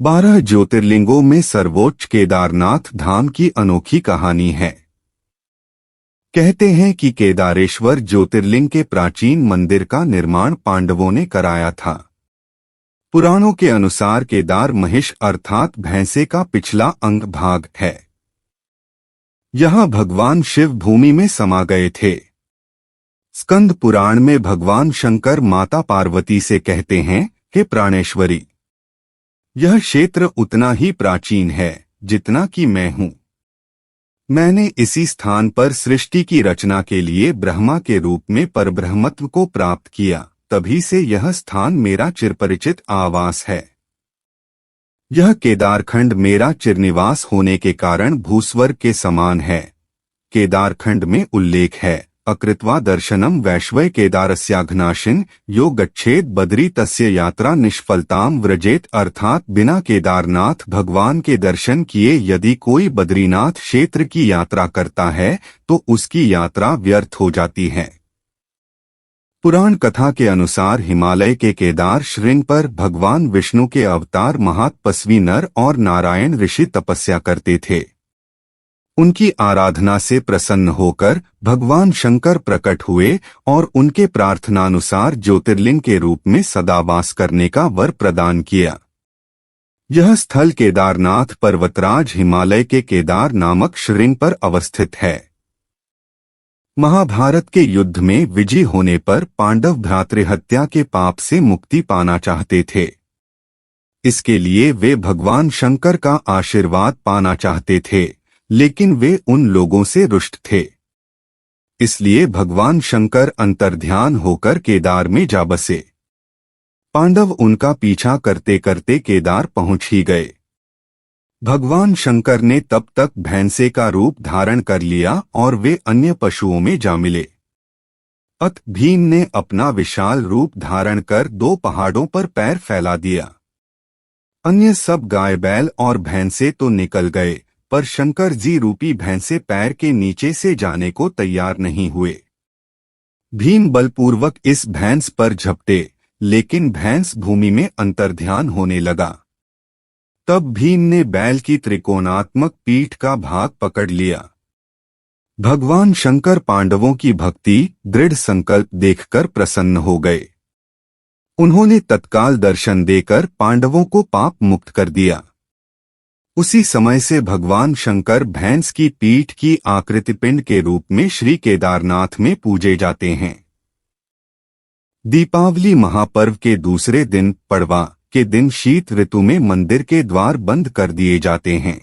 12 ज्योतिर्लिंगों में सर्वोच्च केदारनाथ धाम की अनोखी कहानी है। कहते हैं कि केदारेश्वर ज्योतिर्लिंग के प्राचीन मंदिर का निर्माण पांडवों ने कराया था। पुराणों के अनुसार केदार महिष अर्थात भैंसे का पिछला अंग भाग है। यहाँ भगवान शिव भूमि में समा गए थे। स्कंद पुराण में भगवान शंकर माता पार्वती से कहते हैं, हे प्राणेश्वरी, यह क्षेत्र उतना ही प्राचीन है जितना कि मैं हूँ। मैंने इसी स्थान पर सृष्टि की रचना के लिए ब्रह्मा के रूप में परब्रह्मत्व को प्राप्त किया, तभी से यह स्थान मेरा चिरपरिचित आवास है। यह केदारखंड मेरा चिरनिवास होने के कारण भूस्वर्ग के समान है। केदारखंड में उल्लेख है, अकृत्वा दर्शनम वैश्वय केदारस्याघनाशिन यो गच्छेद बद्री तस्य यात्रा निष्फलताम व्रजेत, अर्थात बिना केदारनाथ भगवान के दर्शन किए यदि कोई बद्रीनाथ क्षेत्र की यात्रा करता है तो उसकी यात्रा व्यर्थ हो जाती है। पुराण कथा के अनुसार हिमालय के केदार श्रृंग पर भगवान विष्णु के अवतार महातपस्वी नर और नारायण ऋषि तपस्या करते थे। उनकी आराधना से प्रसन्न होकर भगवान शंकर प्रकट हुए और उनके प्रार्थनानुसार ज्योतिर्लिंग के रूप में सदा वास करने का वर प्रदान किया। यह स्थल केदारनाथ पर्वतराज हिमालय के केदार नामक श्रृंग पर अवस्थित है। महाभारत के युद्ध में विजयी होने पर पांडव भ्रातृहत्या के पाप से मुक्ति पाना चाहते थे। इसके लिए वे भगवान शंकर का आशीर्वाद पाना चाहते थे, लेकिन वे उन लोगों से रुष्ट थे। इसलिए भगवान शंकर अंतर्ध्यान होकर केदार में जा बसे। पांडव उनका पीछा करते करते केदार पहुंच ही गए। भगवान शंकर ने तब तक भैंसे का रूप धारण कर लिया और वे अन्य पशुओं में जा मिले। अत भीम ने अपना विशाल रूप धारण कर 2 पहाड़ों पर पैर फैला दिया। अन्य सब गाय बैल और भैंसे तो निकल गए, पर शंकर जी रूपी भैंसे पैर के नीचे से जाने को तैयार नहीं हुए। भीम बलपूर्वक इस भैंस पर झपटे, लेकिन भैंस भूमि में अंतर्ध्यान होने लगा। तब भीम ने बैल की त्रिकोणात्मक पीठ का भाग पकड़ लिया। भगवान शंकर पांडवों की भक्ति, दृढ़ संकल्प देखकर प्रसन्न हो गए। उन्होंने तत्काल दर्शन देकर पांडवों को पाप मुक्त कर दिया। उसी समय से भगवान शंकर भैंस की पीठ की आकृति पिंड के रूप में श्री केदारनाथ में पूजे जाते हैं। दीपावली महापर्व के दूसरे दिन पड़वा के दिन शीत ऋतु में मंदिर के द्वार बंद कर दिए जाते हैं।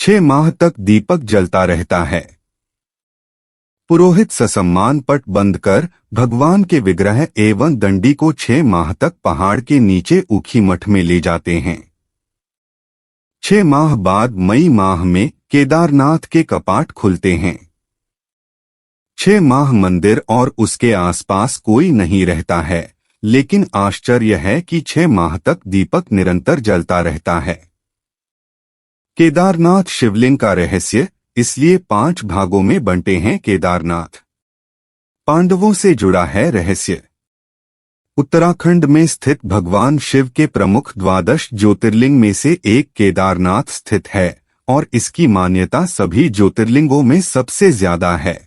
6 माह तक दीपक जलता रहता है। पुरोहित ससम्मान पट बंद कर भगवान के विग्रह एवं दंडी को 6 माह तक पहाड़ के नीचे ऊखी मठ में ले जाते हैं। 6 माह बाद मई माह में केदारनाथ के कपाट खुलते हैं। 6 माह मंदिर और उसके आसपास कोई नहीं रहता है, लेकिन आश्चर्य है कि 6 माह तक दीपक निरंतर जलता रहता है। केदारनाथ शिवलिंग का रहस्य इसलिए 5 भागों में बंटे हैं। केदारनाथ पांडवों से जुड़ा है रहस्य। उत्तराखंड में स्थित भगवान शिव के प्रमुख 12 ज्योतिर्लिंग में से एक केदारनाथ स्थित है और इसकी मान्यता सभी ज्योतिर्लिंगों में सबसे ज्यादा है।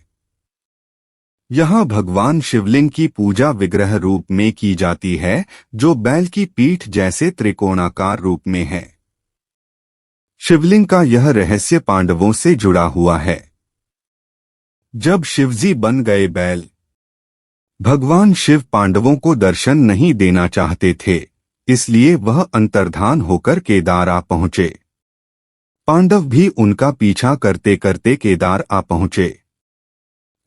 यहाँ भगवान शिवलिंग की पूजा विग्रह रूप में की जाती है, जो बैल की पीठ जैसे त्रिकोणाकार रूप में है। शिवलिंग का यह रहस्य पांडवों से जुड़ा हुआ है। जब शिवजी बन गए बैल, भगवान शिव पांडवों को दर्शन नहीं देना चाहते थे, इसलिए वह अंतर्धान होकर केदार आ पहुंचे। पांडव भी उनका पीछा करते करते केदार आ पहुंचे।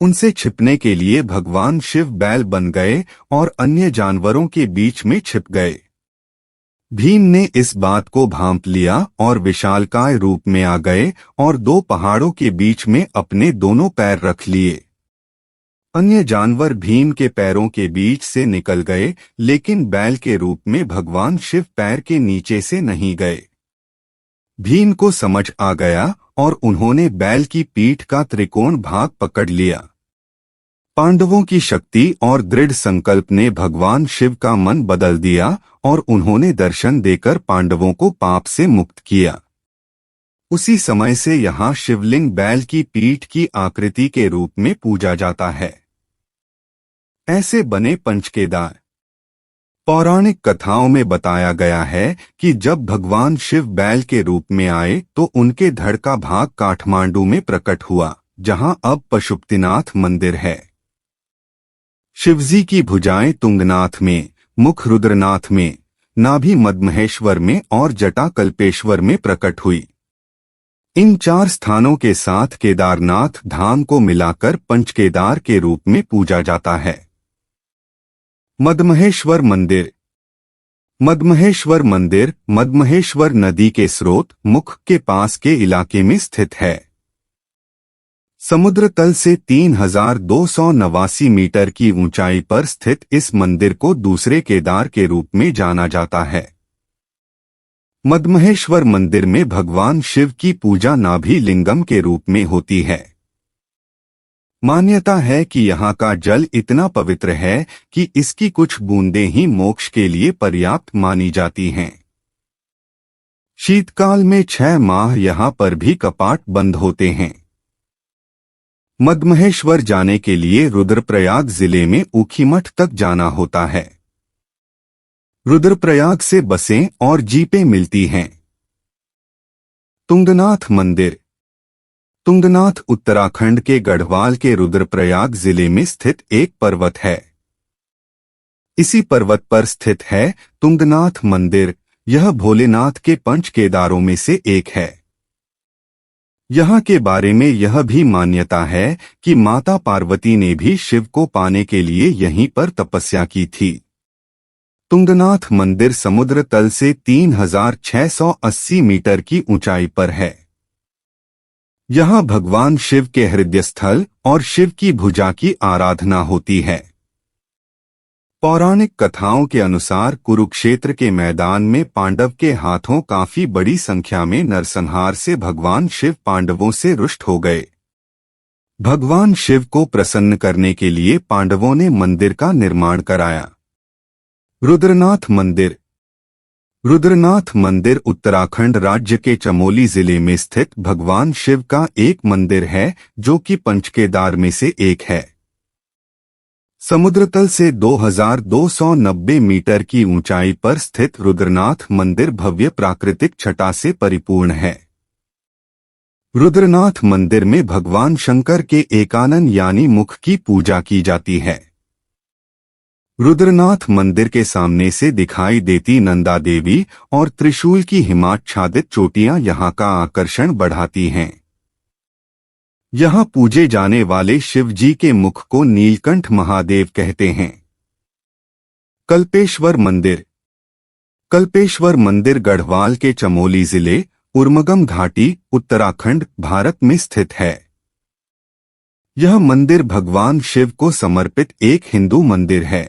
उनसे छिपने के लिए भगवान शिव बैल बन गए और अन्य जानवरों के बीच में छिप गए। भीम ने इस बात को भांप लिया और विशालकाय रूप में आ गए और 2 पहाड़ों के बीच में अपने दोनों पैर रख लिए। अन्य जानवर भीम के पैरों के बीच से निकल गए, लेकिन बैल के रूप में भगवान शिव पैर के नीचे से नहीं गए। भीम को समझ आ गया और उन्होंने बैल की पीठ का त्रिकोण भाग पकड़ लिया। पांडवों की शक्ति और दृढ़ संकल्प ने भगवान शिव का मन बदल दिया और उन्होंने दर्शन देकर पांडवों को पाप से मुक्त किया। उसी समय से यहाँ शिवलिंग बैल की पीठ की आकृति के रूप में पूजा जाता है। ऐसे बने पंचकेदार। पौराणिक कथाओं में बताया गया है कि जब भगवान शिव बैल के रूप में आए तो उनके धड़ का भाग काठमांडू में प्रकट हुआ, जहां अब पशुपतिनाथ मंदिर है। शिवजी की भुजाएं तुंगनाथ में, मुख रुद्रनाथ में, नाभि मद्महेश्वर में और जटा कल्पेश्वर में प्रकट हुई। इन 4 स्थानों के साथ केदारनाथ धाम को मिलाकर पंचकेदार के रूप में पूजा जाता है। मद्महेश्वर मंदिर। मद्महेश्वर मंदिर मद्महेश्वर नदी के स्रोत मुख के पास के इलाके में स्थित है। समुद्र तल से 3289 मीटर की ऊंचाई पर स्थित इस मंदिर को दूसरे केदार के रूप में जाना जाता है। मद्महेश्वर मंदिर में भगवान शिव की पूजा नाभि लिंगम के रूप में होती है। मान्यता है कि यहाँ का जल इतना पवित्र है कि इसकी कुछ बूंदें ही मोक्ष के लिए पर्याप्त मानी जाती हैं। शीतकाल में 6 माह यहाँ पर भी कपाट बंद होते हैं। मद्महेश्वर जाने के लिए रुद्रप्रयाग जिले में ऊखीमठ तक जाना होता है। रुद्रप्रयाग से बसें और जीपें मिलती हैं। तुंगनाथ मंदिर। तुंगनाथ उत्तराखंड के गढ़वाल के रुद्रप्रयाग जिले में स्थित एक पर्वत है। इसी पर्वत पर स्थित है तुंगनाथ मंदिर। यह भोलेनाथ के 5 केदारों में से एक है। यहाँ के बारे में यह भी मान्यता है कि माता पार्वती ने भी शिव को पाने के लिए यहीं पर तपस्या की थी। तुंगनाथ मंदिर समुद्र तल से 3680 मीटर की ऊंचाई पर है। यहाँ भगवान शिव के हृदय स्थल और शिव की भुजा की आराधना होती है। पौराणिक कथाओं के अनुसार कुरुक्षेत्र के मैदान में पांडव के हाथों काफी बड़ी संख्या में नरसंहार से भगवान शिव पांडवों से रुष्ट हो गए। भगवान शिव को प्रसन्न करने के लिए पांडवों ने मंदिर का निर्माण कराया। रुद्रनाथ मंदिर। रुद्रनाथ मंदिर उत्तराखंड राज्य के चमोली जिले में स्थित भगवान शिव का एक मंदिर है, जो कि पंचकेदार में से एक है। समुद्र तल से 2290 मीटर की ऊंचाई पर स्थित रुद्रनाथ मंदिर भव्य प्राकृतिक छटा से परिपूर्ण है। रुद्रनाथ मंदिर में भगवान शंकर के एकानन यानी मुख की पूजा की जाती है। रुद्रनाथ मंदिर के सामने से दिखाई देती नंदा देवी और त्रिशूल की हिमाच्छादित चोटियां यहाँ का आकर्षण बढ़ाती हैं। यहाँ पूजे जाने वाले शिव जी के मुख को नीलकंठ महादेव कहते हैं। कल्पेश्वर मंदिर। कल्पेश्वर मंदिर गढ़वाल के चमोली जिले, उर्मगम घाटी, उत्तराखंड, भारत में स्थित है। यह मंदिर भगवान शिव को समर्पित एक हिंदू मंदिर है।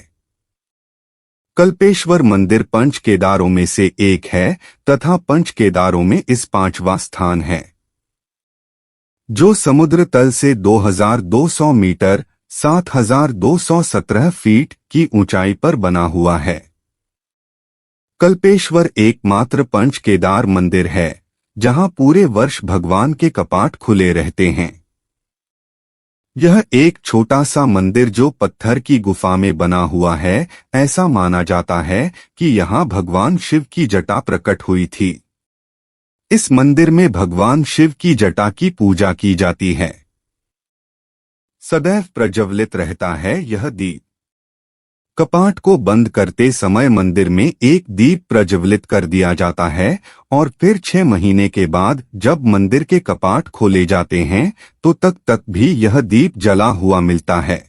कल्पेश्वर मंदिर 5 केदारों में से एक है तथा 5 केदारों में इस 5वां स्थान है, जो समुद्र तल से 2200 मीटर 7217 फीट की ऊंचाई पर बना हुआ है। कल्पेश्वर एकमात्र 5 केदार मंदिर है जहां पूरे वर्ष भगवान के कपाट खुले रहते हैं। यह एक छोटा सा मंदिर जो पत्थर की गुफा में बना हुआ है। ऐसा माना जाता है कि यहाँ भगवान शिव की जटा प्रकट हुई थी। इस मंदिर में भगवान शिव की जटा की पूजा की जाती है। सदैव प्रज्वलित रहता है यह दीप। कपाट को बंद करते समय मंदिर में एक दीप प्रज्वलित कर दिया जाता है और फिर 6 महीने के बाद जब मंदिर के कपाट खोले जाते हैं तो तक भी यह दीप जला हुआ मिलता है।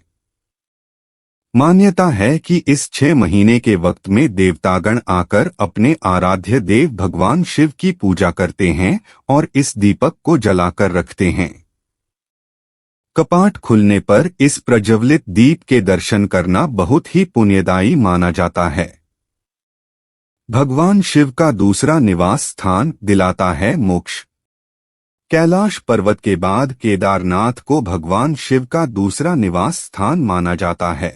मान्यता है कि इस 6 महीने के वक्त में देवतागण आकर अपने आराध्य देव भगवान शिव की पूजा करते हैं और इस दीपक को जलाकर रखते हैं। कपाट खुलने पर इस प्रज्वलित दीप के दर्शन करना बहुत ही पुण्यदायी माना जाता है। भगवान शिव का दूसरा निवास स्थान दिलाता है मोक्ष। कैलाश पर्वत के बाद केदारनाथ को भगवान शिव का दूसरा निवास स्थान माना जाता है।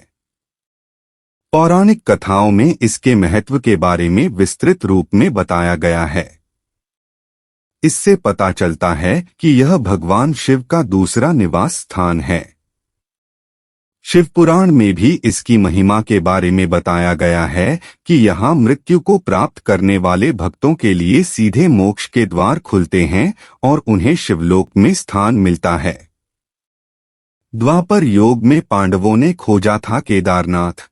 पौराणिक कथाओं में इसके महत्व के बारे में विस्तृत रूप में बताया गया है। इससे पता चलता है कि यह भगवान शिव का दूसरा निवास स्थान है। शिवपुराण में भी इसकी महिमा के बारे में बताया गया है कि यहाँ मृत्यु को प्राप्त करने वाले भक्तों के लिए सीधे मोक्ष के द्वार खुलते हैं और उन्हें शिवलोक में स्थान मिलता है। द्वापर युग में पांडवों ने खोजा था केदारनाथ।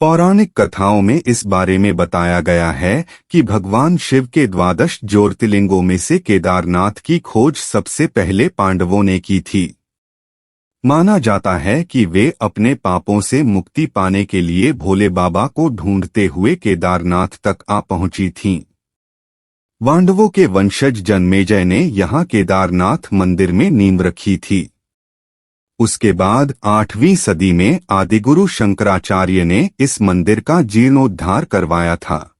पौराणिक कथाओं में इस बारे में बताया गया है कि भगवान शिव के 12 ज्योतिर्लिंगों में से केदारनाथ की खोज सबसे पहले पांडवों ने की थी। माना जाता है कि वे अपने पापों से मुक्ति पाने के लिए भोले बाबा को ढूंढते हुए केदारनाथ तक आ पहुंची थीं। पांडवों के वंशज जन्मेजय ने यहाँ केदारनाथ मंदिर में नींव रखी थी। उसके बाद 8वीं सदी में आदिगुरु शंकराचार्य ने इस मंदिर का जीर्णोद्धार करवाया था।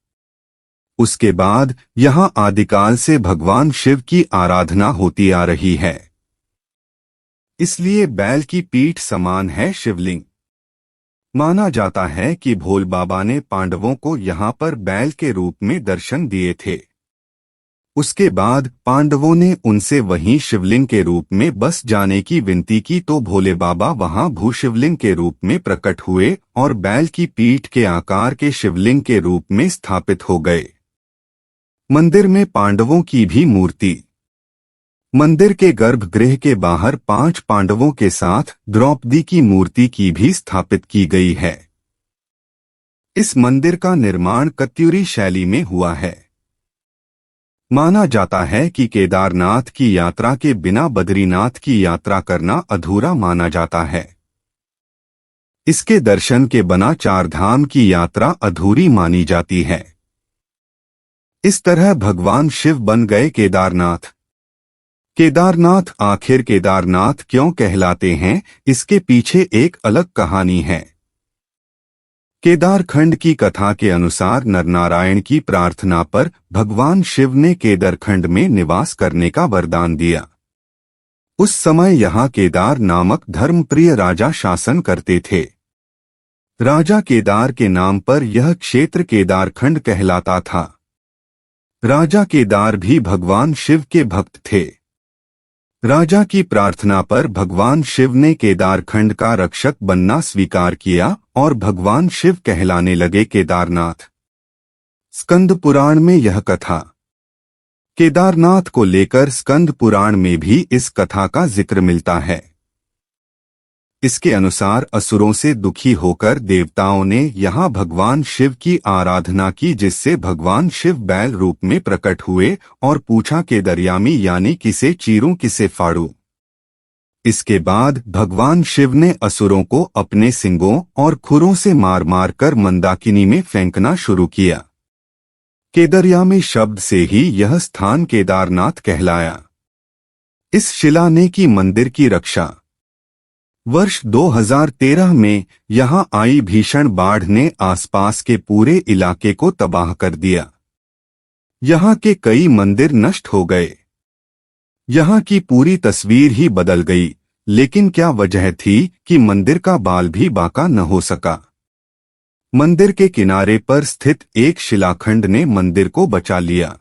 उसके बाद यहाँ आदिकाल से भगवान शिव की आराधना होती आ रही है। इसलिए बैल की पीठ समान है शिवलिंग। माना जाता है कि भोले बाबा ने पांडवों को यहाँ पर बैल के रूप में दर्शन दिए थे। उसके बाद पांडवों ने उनसे वहीं शिवलिंग के रूप में बस जाने की विनती की तो भोले बाबा वहां भूशिवलिंग के रूप में प्रकट हुए और बैल की पीठ के आकार के शिवलिंग के रूप में स्थापित हो गए। मंदिर में पांडवों की भी मूर्ति। मंदिर के गर्भगृह के बाहर 5 पांडवों के साथ द्रौपदी की मूर्ति की भी स्थापित की गई है। इस मंदिर का निर्माण कत्यूरी शैली में हुआ है। माना जाता है कि केदारनाथ की यात्रा के बिना बद्रीनाथ की यात्रा करना अधूरा माना जाता है। इसके दर्शन के बिना 4 धाम की यात्रा अधूरी मानी जाती है। इस तरह भगवान शिव बन गए केदारनाथ। केदारनाथ आखिर केदारनाथ क्यों कहलाते हैं, इसके पीछे एक अलग कहानी है। केदारखंड की कथा के अनुसार नरनारायण की प्रार्थना पर भगवान शिव ने केदारखंड में निवास करने का वरदान दिया। उस समय यहाँ केदार नामक धर्मप्रिय राजा शासन करते थे। राजा केदार के नाम पर यह क्षेत्र केदारखंड कहलाता था। राजा केदार भी भगवान शिव के भक्त थे। राजा की प्रार्थना पर भगवान शिव ने केदारखंड का रक्षक बनना स्वीकार किया और भगवान शिव कहलाने लगे केदारनाथ। स्कंद पुराण में यह कथा। केदारनाथ को लेकर स्कंद पुराण में भी इस कथा का जिक्र मिलता है। इसके अनुसार असुरों से दुखी होकर देवताओं ने यहाँ भगवान शिव की आराधना की, जिससे भगवान शिव बैल रूप में प्रकट हुए और पूछा के दरियामी यानी किसे चीरूं किसे फाड़ूं। इसके बाद भगवान शिव ने असुरों को अपने सिंगों और खुरों से मार मार कर मंदाकिनी में फेंकना शुरू किया। केदरयामी शब्द से ही यह स्थान केदारनाथ कहलाया। इस शिला ने की मंदिर की रक्षा। वर्ष 2013 में यहां आई भीषण बाढ़ ने आसपास के पूरे इलाके को तबाह कर दिया। यहां के कई मंदिर नष्ट हो गए। यहां की पूरी तस्वीर ही बदल गई। लेकिन क्या वजह थी कि मंदिर का बाल भी बांका न हो सका? मंदिर के किनारे पर स्थित एक शिलाखंड ने मंदिर को बचा लिया।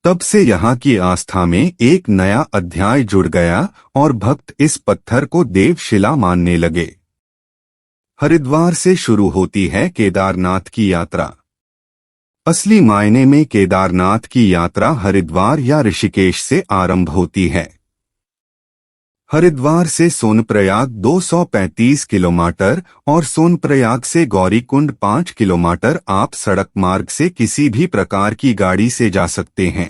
तब से यहाँ की आस्था में एक नया अध्याय जुड़ गया और भक्त इस पत्थर को देवशिला मानने लगे। हरिद्वार से शुरू होती है केदारनाथ की यात्रा। असली मायने में केदारनाथ की यात्रा हरिद्वार या ऋषिकेश से आरंभ होती है। हरिद्वार से सोनप्रयाग 235 किलोमीटर और सोनप्रयाग से गौरीकुंड 5 किलोमीटर आप सड़क मार्ग से किसी भी प्रकार की गाड़ी से जा सकते हैं।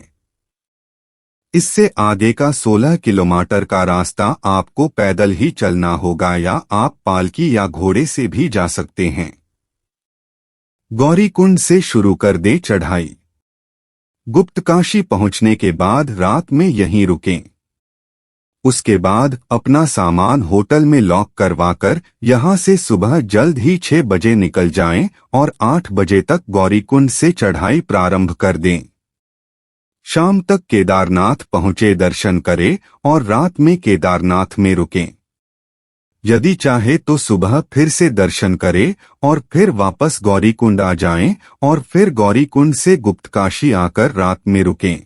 इससे आगे का 16 किलोमीटर का रास्ता आपको पैदल ही चलना होगा या आप पालकी या घोड़े से भी जा सकते हैं। गौरीकुंड से शुरू कर दे चढ़ाई। गुप्तकाशी पहुंचने के बाद रात में यहीं रुकें। उसके बाद अपना सामान होटल में लॉक करवाकर यहां से सुबह जल्द ही 6 बजे निकल जाएं और 8 बजे तक गौरीकुंड से चढ़ाई प्रारंभ कर दें। शाम तक केदारनाथ पहुँचे दर्शन करें और रात में केदारनाथ में रुकें। यदि चाहे तो सुबह फिर से दर्शन करें और फिर वापस गौरीकुंड आ जाएं और फिर गौरीकुंड से गुप्तकाशी आकर रात में रुकें।